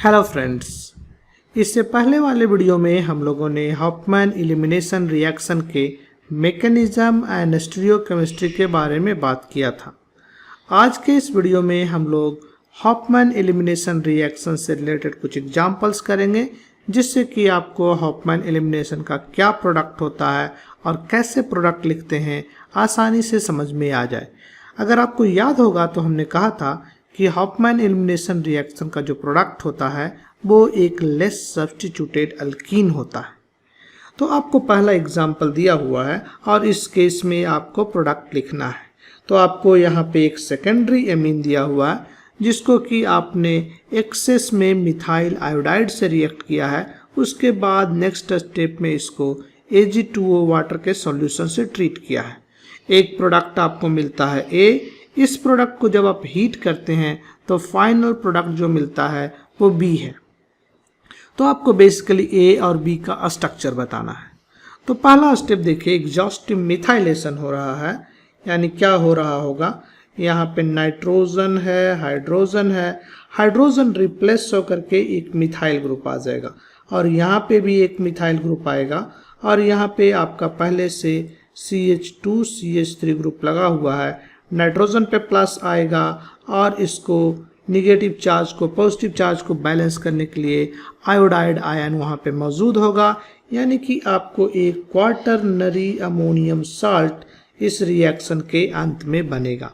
Hello friends, इससे पहले वाले वीडियो में हम लोगों ने हॉफमैन एलिमिनेशन रिएक्शन के मैकेनिज्म एंड स्टीरियोकेमिस्ट्री के बारे में बात किया था। आज के इस वीडियो में हम लोग हॉफमैन एलिमिनेशन रिएक्शन से रिलेटेड कुछ एग्जांपल्स करेंगे, जिससे कि आपको हॉफमैन एलिमिनेशन का क्या प्रोडक्ट होता है और कैसे प्रोडक्ट लिखते हैं आसानी से समझ में आ जाए। अगर आपको याद होगा तो हमने कहा था कि हॉफमैन एलिमिनेशन रिएक्शन का जो प्रोडक्ट होता है वो एक लेस सब्स्टिट्यूटेड अल्कीन होता है। तो आपको पहला एग्जांपल दिया हुआ है और इस केस में आपको प्रोडक्ट लिखना है। तो आपको यहाँ पे एक सेकेंडरी एमीन दिया हुआ है जिसको कि आपने एक्सेस में मिथाइल आयोडाइड से रिएक्ट किया है। उसके बाद नेक्स्ट स्टेप में इसको Ag2O वाटर के सॉल्यूशन से ट्रीट किया है। एक प्रोडक्ट आपको मिलता है A। इस प्रोडक्ट को जब आप हीट करते हैं तो फाइनल प्रोडक्ट जो मिलता है वो B है। तो आपको बेसिकली A और B का स्ट्रक्चर बताना है। तो पहला स्टेप देखिए, एग्जॉस्टिव मिथाइलेशन हो रहा है। यानी क्या हो रहा होगा, यहाँ पे नाइट्रोजन है, हाइड्रोजन है, हाइड्रोजन रिप्लेस होकर के एक मिथाइल ग्रुप आ जाएगा और यहाँ पे भी एक मिथाइल ग्रुप आएगा और यहाँ पे आपका पहले से CH2 CH3 ग्रुप लगा हुआ है। नाइट्रोजन पे प्लस आएगा और इसको निगेटिव चार्ज को पॉजिटिव चार्ज को बैलेंस करने के लिए आयोडाइड आयन वहाँ पे मौजूद होगा। यानी कि आपको एक क्वार्टरनरी अमोनियम साल्ट इस रिएक्शन के अंत में बनेगा।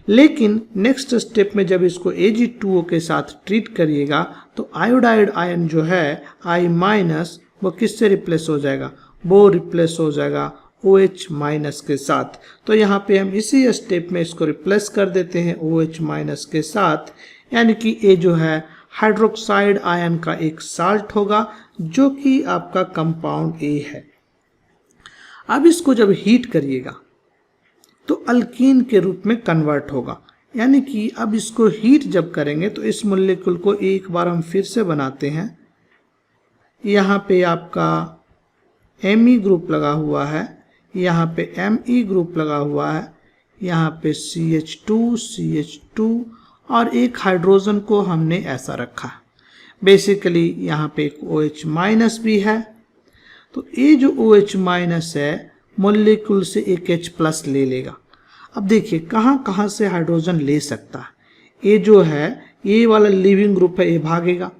लेकिन नेक्स्ट स्टेप में जब इसको Ag2O के साथ ट्रीट करिएगा तो आयोडाइड आयन जो है I- वो किससे रिप्लेस हो जाएगा, वो रिप्लेस हो जाएगा OH- के साथ। तो यहाँ पे हम इसी स्टेप में इसको रिप्लेस कर देते हैं OH- के साथ। यानी कि ये जो है हाइड्रोक्साइड आयन का एक साल्ट होगा जो कि आपका कंपाउंड A है। अब इसको जब हीट करिएगा तो अल्कीन के रूप में कन्वर्ट होगा। यानी कि अब इसको हीट जब करेंगे तो इस मॉलिक्यूल को एक बार हम फिर से बनाते हैं। यहाँ पे आपका Me ग्रुप लगा हुआ है, यहाँ पे Me ग्रुप लगा हुआ है, यहाँ पे CH2 और एक हाइड्रोजन को हमने ऐसा रखा। बेसिकली यहाँ पे एक OH- भी है। तो ये जो OH- है मॉलिक्यूल से एक H+ ले लेगा। अब देखिए कहाँ कहाँ से हाइड्रोजन ले सकता है। ये जो है ये वाला लिविंग ग्रुप है, ये भागेगा।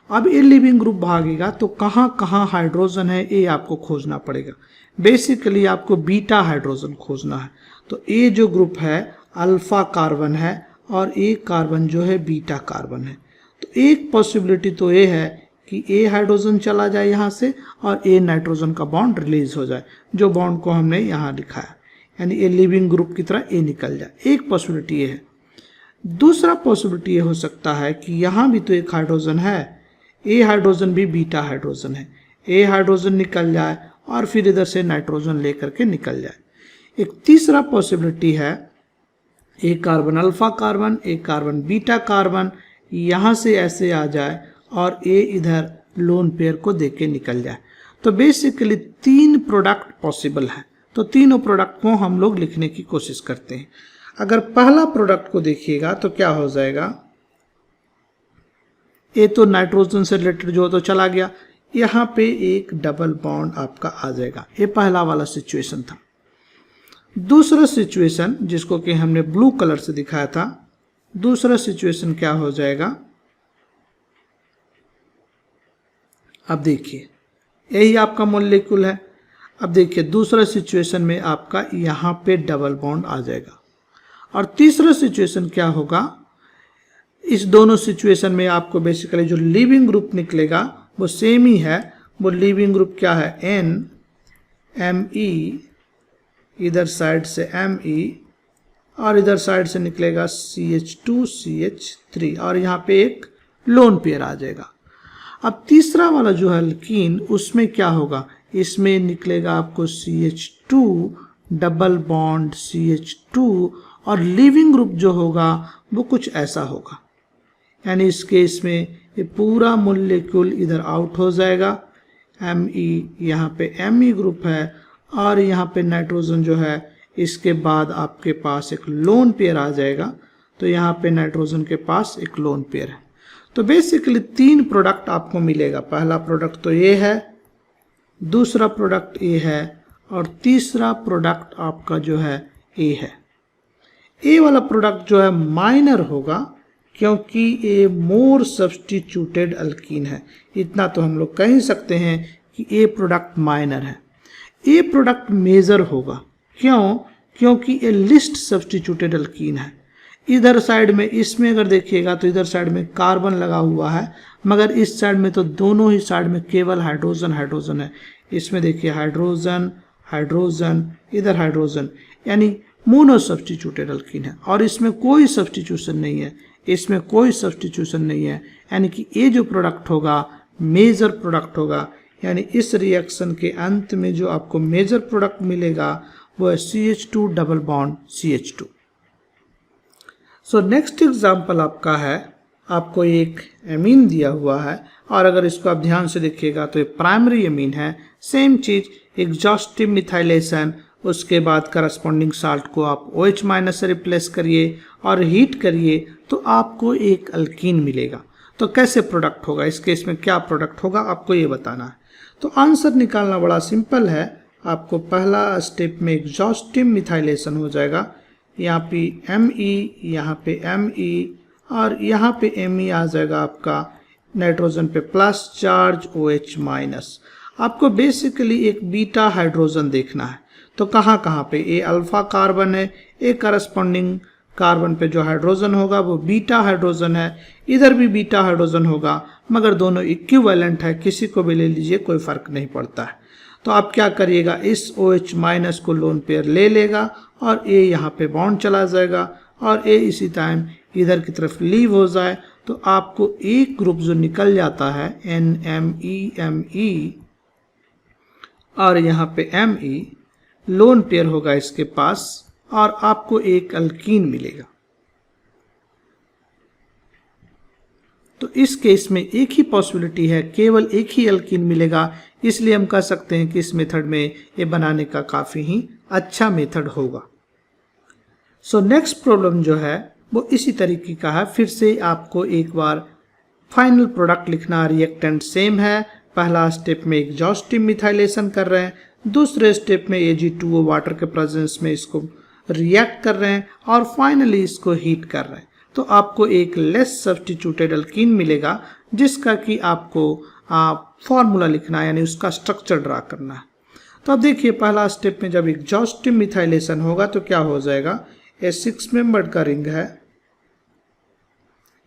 अब ये लिविंग ग्रुप भागेगा तो कहाँ कहाँ हाइड्रोजन है ये आपको खोजना पड़ेगा। बेसिकली आपको बीटा हाइड्रोजन खोजना है। तो ये जो ग्रुप है अल्फा कार्बन है और एक कार्बन जो है बीटा कार्बन है। तो एक पॉसिबिलिटी तो ये है कि ए हाइड्रोजन चला जाए यहाँ से और ए नाइट्रोजन का बॉन्ड रिलीज हो जाए, जो बॉन्ड को हमने यहाँ लिखा है। यानी ए लिविंग ग्रुप की तरह ए निकल जाए। एक पॉसिबिलिटी ये है। दूसरा पॉसिबिलिटी ये हो सकता है कि यहाँ भी तो एक हाइड्रोजन है, ए हाइड्रोजन भी बीटा हाइड्रोजन है। ए हाइड्रोजन निकल जाए और फिर इधर से नाइट्रोजन लेकर के निकल जाए। एक तीसरा पॉसिबिलिटी है एक कार्बन अल्फा कार्बन, एक कार्बन बीटा कार्बन यहाँ से ऐसे आ जाए और ए इधर लोन पेयर को देके निकल जाए। तो बेसिकली 3 प्रोडक्ट पॉसिबल है। तो तीनों प्रोडक्ट को हम लोग लिखने की कोशिश करते हैं। अगर पहला प्रोडक्ट को देखिएगा तो क्या हो जाएगा, ये तो नाइट्रोजन से रिलेटेड जो तो चला गया, यहाँ पे एक डबल बॉन्ड आपका आ जाएगा। ये पहला वाला सिचुएशन था। दूसरा सिचुएशन जिसको कि हमने ब्लू कलर से दिखाया था, दूसरा सिचुएशन क्या हो जाएगा, अब देखिए यही आपका मॉलिक्यूल है। अब देखिए दूसरा सिचुएशन में आपका यहाँ पे डबल बॉन्ड आ जाएगा। और तीसरा सिचुएशन क्या होगा, इस दोनों सिचुएशन में आपको बेसिकली जो लिविंग ग्रुप निकलेगा वो सेम ही है। वो लिविंग ग्रुप क्या है, Me, इधर साइड से Me और इधर साइड से निकलेगा CH2 CH3 और यहाँ पे एक लोन पेयर आ जाएगा। अब तीसरा वाला जो है अल्कीन, उसमें क्या होगा, इसमें निकलेगा आपको CH2 डबल बॉन्ड CH2 और लिविंग ग्रुप जो होगा वो कुछ ऐसा होगा। यानी इस केस में ये पूरा मॉलिक्यूल इधर आउट हो जाएगा। Me यहाँ पे Me ग्रुप है और यहाँ पे नाइट्रोजन जो है, इसके बाद आपके पास एक लोन पेयर आ जाएगा। तो यहाँ पे नाइट्रोजन के पास एक लोन पेयर है। तो बेसिकली 3 प्रोडक्ट आपको मिलेगा। पहला प्रोडक्ट तो ये है, दूसरा प्रोडक्ट ये है और तीसरा प्रोडक्ट आपका जो है ए है। ए वाला प्रोडक्ट जो है माइनर होगा क्योंकि ये मोर सब्स्टिट्यूटेड अल्कीन है। इतना तो हम लोग कह ही सकते हैं कि ए प्रोडक्ट माइनर है। ए प्रोडक्ट मेजर होगा, क्यों? क्योंकि ये लिस्ट सब्स्टिट्यूटेड अल्कीन है। इधर साइड में, इसमें अगर देखिएगा तो इधर साइड में कार्बन लगा हुआ है, मगर इस साइड में तो दोनों ही साइड में केवल हाइड्रोजन हाइड्रोजन है। इसमें देखिए हाइड्रोजन हाइड्रोजन, इधर हाइड्रोजन, यानी मोनो सब्स्टिट्यूटेड अल्कीन है। और इसमें कोई सब्स्टिट्यूशन नहीं है, इसमें कोई सब्स्टिट्यूशन नहीं है, यानी कि ये जो प्रोडक्ट होगा मेजर प्रोडक्ट होगा। यानी इस रिएक्शन के अंत में जो आपको मेजर प्रोडक्ट मिलेगा वो है CH2 double bond CH2। So next example आपका है, आपको एक एमीन दिया हुआ है और अगर इसको आप ध्यान से देखिएगा तो ये प्राइमरी एमीन है। सेम चीज एग्जॉस्टिव मिथाइलेशन, उसके बाद करस्पॉन्डिंग साल्ट को आप OH माइनस से रिप्लेस करिए और हीट करिए तो आपको एक अल्कीन मिलेगा। तो कैसे प्रोडक्ट होगा, इस केस में क्या प्रोडक्ट होगा आपको ये बताना है। तो आंसर निकालना बड़ा सिंपल है। आपको पहला स्टेप में एग्जॉस्टिव मिथाइलेशन हो जाएगा। यहाँ पे Me, यहाँ पे Me और यहाँ पे Me आ जाएगा आपका नाइट्रोजन पे प्लस चार्ज OH माइनस। आपको बेसिकली एक बीटा हाइड्रोजन देखना है। तो कहाँ कहाँ पे? ये अल्फा कार्बन है, एक करस्पॉन्डिंग कार्बन पे जो हाइड्रोजन होगा वो बीटा हाइड्रोजन है, इधर भी बीटा हाइड्रोजन होगा, मगर दोनों इक्विवेलेंट है, किसी को भी ले लीजिए कोई फर्क नहीं पड़ता है। तो आप क्या करिएगा, इस OH माइनस को लोन पेयर ले लेगा और ए यहाँ पे बॉन्ड चला जाएगा और ए इसी टाइम इधर की तरफ लीव हो जाए तो आपको एक ग्रुप जो निकल जाता है NMe और यहाँ पे Me लोन पेयर होगा इसके पास और आपको एक अल्कीन मिलेगा। तो इस केस में एक ही पॉसिबिलिटी है, केवल एक ही अल्कीन मिलेगा, इसलिए हम कह सकते हैं कि इस मेथड में ये बनाने का काफ़ी ही अच्छा मेथड होगा। सो नेक्स्ट प्रॉब्लम जो है वो इसी तरीके का है। फिर से आपको एक बार फाइनल प्रोडक्ट लिखना, रिएक्टेंट सेम है। पहला स्टेप में एग्जॉस्टिव मिथाइलेशन कर रहे हैं, दूसरे स्टेप में Ag2O वाटर के प्रेजेंस में इसको रिएक्ट कर रहे हैं और फाइनली इसको हीट कर रहे हैं। तो आपको एक लेस सब्स्टिट्यूटेड अल्कीन मिलेगा जिसका कि आपको फॉर्मूला लिखना है, यानी उसका स्ट्रक्चर ड्रा करना है। तो अब देखिए पहला स्टेप में जब एग्जॉस्टिव मिथाइलेशन होगा तो क्या हो जाएगा, ये 6 मेंबर्ड का रिंग है,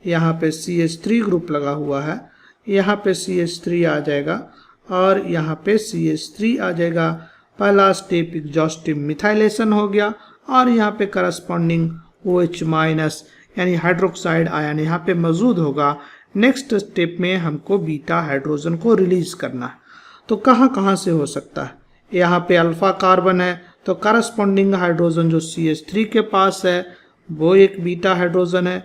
यहाँ पे CH3 ग्रुप लगा हुआ है, यहाँ पे CH3 आ जाएगा और यहाँ पे CH3 आ जाएगा। पहला स्टेप एग्जॉस्टिव मिथाइलेशन हो गया और यहाँ पे करस्पॉन्डिंग OH माइनस यानी हाइड्रोक्साइड आयन यहाँ पे मौजूद होगा। नेक्स्ट स्टेप में हमको बीटा हाइड्रोजन को रिलीज करना है। तो कहाँ कहाँ से हो सकता है, यहाँ पे अल्फा कार्बन है तो करस्पॉन्डिंग हाइड्रोजन जो CH3 के पास है वो एक बीटा हाइड्रोजन है,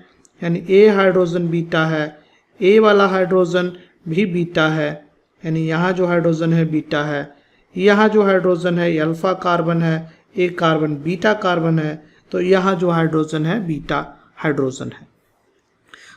यानी ए हाइड्रोजन बीटा है, ए वाला हाइड्रोजन भी बीटा है, यानी यहाँ जो हाइड्रोजन है बीटा है, यहाँ जो हाइड्रोजन है ये अल्फा कार्बन है, एक कार्बन बीटा कार्बन है, तो यहाँ जो हाइड्रोजन है बीटा हाइड्रोजन है।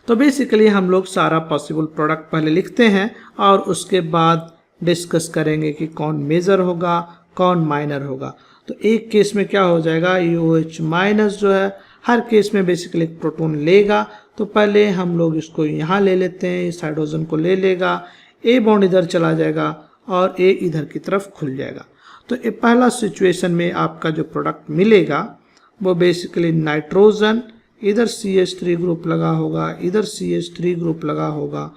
तो बेसिकली हम लोग सारा पॉसिबल प्रोडक्ट पहले लिखते हैं और उसके बाद डिस्कस करेंगे कि कौन मेजर होगा कौन माइनर होगा। तो एक केस में क्या हो जाएगा, OH माइनस जो है हर केस में बेसिकली एक प्रोटॉन लेगा। तो पहले हम लोग इसको यहाँ ले लेते हैं, इस हाइड्रोजन को ले लेगा, ए बॉन्ड इधर चला जाएगा और ए इधर की तरफ खुल जाएगा। तो ये पहला सिचुएशन में आपका जो प्रोडक्ट मिलेगा वो बेसिकली नाइट्रोजन, इधर CH3 ग्रुप लगा होगा, इधर CH3 ग्रुप लगा होगा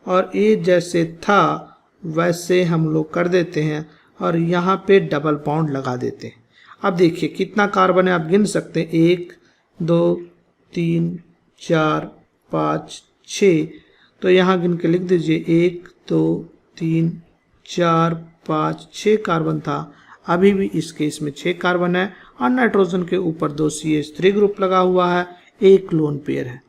और ए जैसे था वैसे हम लोग कर देते हैं और यहाँ पे डबल बॉन्ड लगा देते हैं। अब देखिए कितना कार्बन है आप गिन सकते हैं, 1 2 3 4 5 6। तो यहाँ गिन के लिख दीजिए 1 2 3 4 5 6 कार्बन था। अभी भी इस केस में 6 कार्बन है और नाइट्रोजन के ऊपर 2 CH3 ग्रुप लगा हुआ है, एक लोन पेयर है।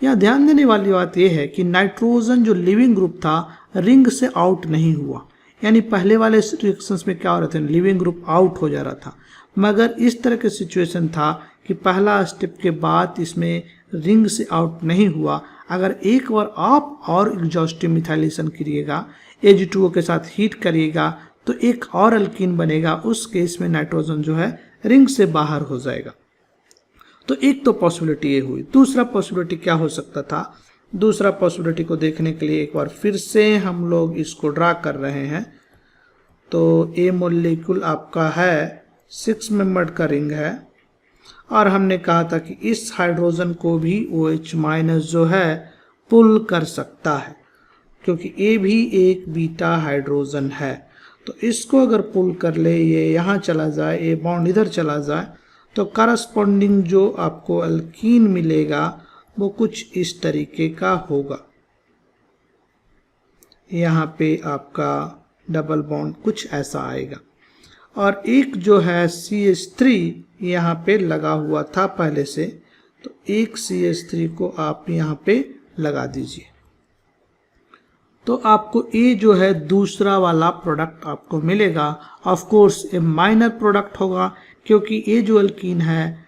यहाँ ध्यान देने वाली बात यह है कि नाइट्रोजन जो लिविंग ग्रुप था रिंग से आउट नहीं हुआ, यानी पहले वाले रिएक्शंस में क्या हो रहा था, लिविंग ग्रुप आउट हो जा रहा था, मगर इस तरह के सिचुएशन था कि पहला स्टेप के बाद इसमें रिंग से आउट नहीं हुआ। अगर एक बार आप और एग्जॉस्टिव मिथाइलेशन करिएगा, Ag2O के साथ हीट करिएगा तो एक और अल्कीन बनेगा। उस केस में नाइट्रोजन जो है रिंग से बाहर हो जाएगा। तो एक तो पॉसिबिलिटी ये हुई। दूसरा पॉसिबिलिटी क्या हो सकता था? दूसरा पॉसिबिलिटी को देखने के लिए एक बार फिर से हम लोग इसको ड्रा कर रहे हैं। तो ए मॉलिक्यूल आपका है 6 मेंबर्ड का रिंग है और हमने कहा था कि इस हाइड्रोजन को भी OH- जो है पुल कर सकता है, क्योंकि ए भी एक बीटा हाइड्रोजन है। तो इसको अगर पुल कर ले, ये यहाँ चला जाए, ए बॉन्ड इधर चला जाए, तो करस्पॉन्डिंग जो आपको अल्कीन मिलेगा वो कुछ इस तरीके का होगा। यहाँ पे आपका डबल बॉन्ड कुछ ऐसा आएगा और एक जो है CH3 यहाँ पे लगा हुआ था पहले से, तो एक CH3 को आप यहाँ पे लगा दीजिए। तो आपको ये जो है दूसरा वाला प्रोडक्ट आपको मिलेगा। ऑफ कोर्स ये माइनर प्रोडक्ट होगा, क्योंकि ये जो अल्कीन है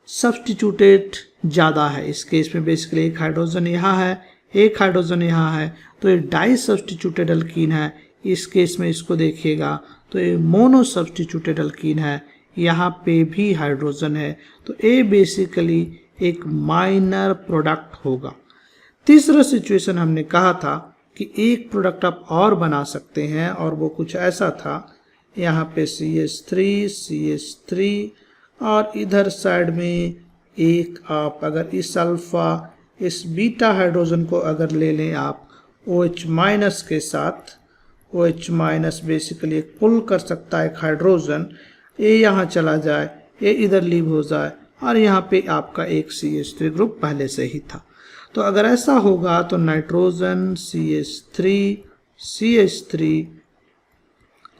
सब्स्टिट्यूटेड ज़्यादा है। इस केस में बेसिकली एक हाइड्रोजन यहाँ है, एक हाइड्रोजन यहाँ है, तो ये डाई सब्स्टिट्यूटेड अल्कीन है। इस केस में इसको देखिएगा तो ये मोनो सब्स्टिट्यूटेड अल्कीन है, यहाँ पे भी हाइड्रोजन है। तो ये बेसिकली एक माइनर प्रोडक्ट होगा। तीसरा सिचुएशन हमने कहा था कि एक प्रोडक्ट आप और बना सकते हैं और वो कुछ ऐसा था। यहाँ पे CH3 और इधर साइड में एक आप अगर इस अल्फा इस बीटा हाइड्रोजन को अगर ले लें आप OH- के साथ, OH- बेसिकली एक पुल कर सकता है एक हाइड्रोजन, ये यहाँ चला जाए, ये इधर लीव हो जाए और यहाँ पे आपका एक CH3 ग्रुप पहले से ही था। तो अगर ऐसा होगा तो नाइट्रोजन CH3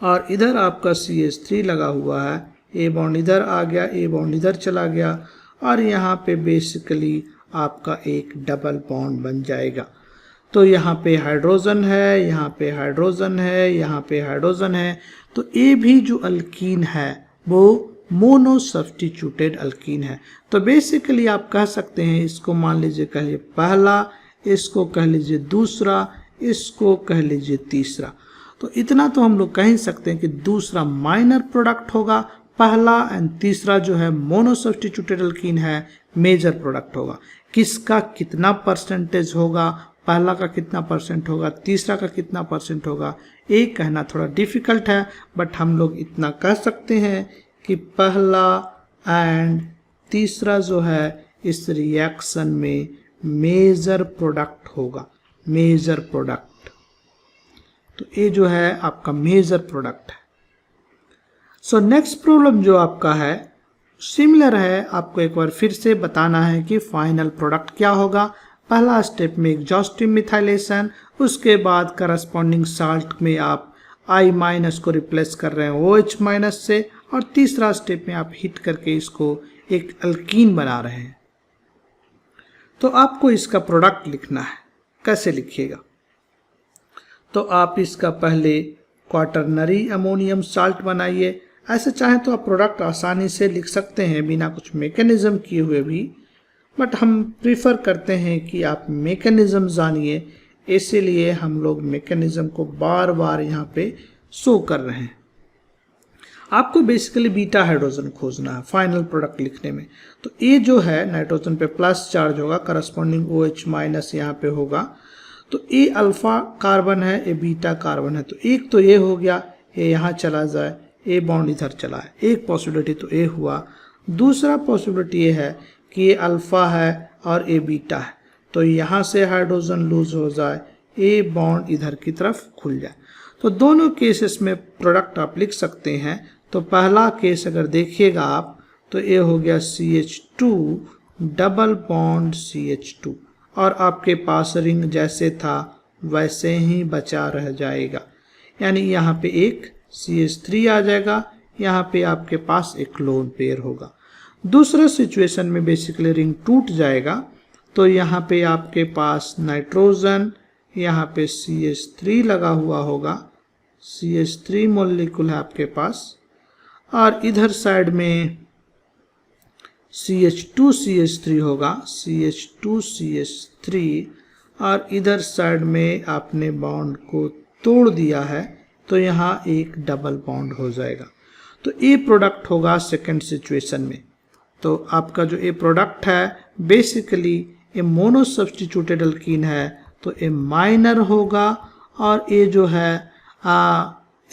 और इधर आपका CH3 लगा हुआ है, ए बॉन्ड इधर आ गया, ए बॉन्ड इधर चला गया और यहाँ पे बेसिकली आपका एक डबल बॉन्ड बन जाएगा। तो यहाँ पे हाइड्रोजन है, यहाँ पे हाइड्रोजन है, यहाँ पे हाइड्रोजन है। तो ये भी जो अल्कीन है वो मोनो सब्स्टिट्यूटेड अल्कीन है। तो बेसिकली आप कह सकते हैं, इसको मान लीजिए कह लीजिए पहला, इसको कह लीजिए दूसरा, इसको कह लीजिए तीसरा। तो इतना तो हम लोग कह ही सकते हैं कि दूसरा माइनर प्रोडक्ट होगा, पहला एंड तीसरा जो है मोनो सब्स्टिट्यूटेड अल्कीन है, मेजर प्रोडक्ट होगा। किसका कितना परसेंटेज होगा, पहला का कितना परसेंट होगा, तीसरा का कितना परसेंट होगा, एक कहना थोड़ा डिफिकल्ट है, बट हम लोग इतना कह सकते हैं कि पहला एंड तीसरा जो है इस रिएक्शन में मेजर प्रोडक्ट होगा, मेजर प्रोडक्ट। तो ये जो है आपका मेजर प्रोडक्ट है। सो नेक्स्ट प्रॉब्लम जो आपका है सिमिलर है, आपको एक बार फिर से बताना है कि फाइनल प्रोडक्ट क्या होगा। पहला स्टेप में एग्जॉस्टिव मिथाइलेशन, उसके बाद करस्पॉन्डिंग साल्ट में आप I- को रिप्लेस कर रहे हैं OH- से, और तीसरा स्टेप में आप हीट करके इसको एक अल्कीन बना रहे हैं। तो आपको इसका प्रोडक्ट लिखना है। कैसे लिखिएगा? तो आप इसका पहले क्वाटरनरी अमोनियम साल्ट बनाइए। ऐसे चाहें तो आप प्रोडक्ट आसानी से लिख सकते हैं बिना कुछ मैकेनिज्म किए हुए भी, बट हम प्रीफर करते हैं कि आप मैकेनिज्म जानिए, इसीलिए हम लोग मैकेनिज्म को बार बार यहाँ पे शो कर रहे हैं। आपको बेसिकली बीटा हाइड्रोजन खोजना है फाइनल प्रोडक्ट लिखने में। तो ये जो है नाइट्रोजन पे प्लस चार्ज होगा, करस्पॉन्डिंग OH- यहाँ पे होगा। तो ये अल्फा कार्बन है, ये बीटा कार्बन है। तो एक तो ये हो गया, ये यहाँ चला जाए, ए बॉन्ड इधर चला है, एक पॉसिबिलिटी तो ये हुआ। दूसरा पॉसिबिलिटी ये है कि ये अल्फा है और ए बीटा है, तो यहाँ से हाइड्रोजन लूज हो जाए, ए बॉन्ड इधर की तरफ खुल जाए। तो दोनों केसेस में प्रोडक्ट आप लिख सकते हैं। तो पहला केस अगर देखिएगा आप, तो ये हो गया CH2 डबल बॉन्ड CH2 और आपके पास रिंग जैसे था वैसे ही बचा रह जाएगा, यानी यहाँ पे एक CH3 आ जाएगा, यहाँ पे आपके पास एक लोन पेयर होगा। दूसरा सिचुएशन में बेसिकली रिंग टूट जाएगा, तो यहाँ पे आपके पास नाइट्रोजन, यहाँ पे CH3 लगा हुआ होगा, CH3 मॉलिक्यूल है आपके पास, और इधर साइड में CH2CH3 होगा, CH2CH3, और इधर साइड में आपने बॉन्ड को तोड़ दिया है तो यहाँ एक डबल बॉन्ड हो जाएगा। तो ए प्रोडक्ट होगा सेकंड सिचुएशन में। तो आपका जो ए प्रोडक्ट है बेसिकली ए मोनो सब्स्टिट्यूटेड अल्कीन है, तो ए माइनर होगा, और ए जो है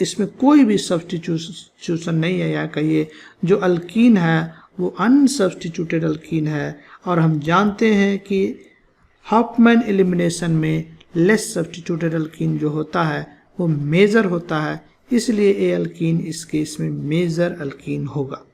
इसमें कोई भी सब्स्टिट्यूशन नहीं है, या कहिए जो अल्कीन है वो अनसब्स्टिट्यूटेड अल्कीन है। और हम जानते हैं कि हॉफमैन एलिमिनेशन में लेस सब्स्टिट्यूटेड अल्कीन जो होता है वो मेजर होता है, इसलिए ए अल्कीन इस केस में मेजर अल्कीन होगा।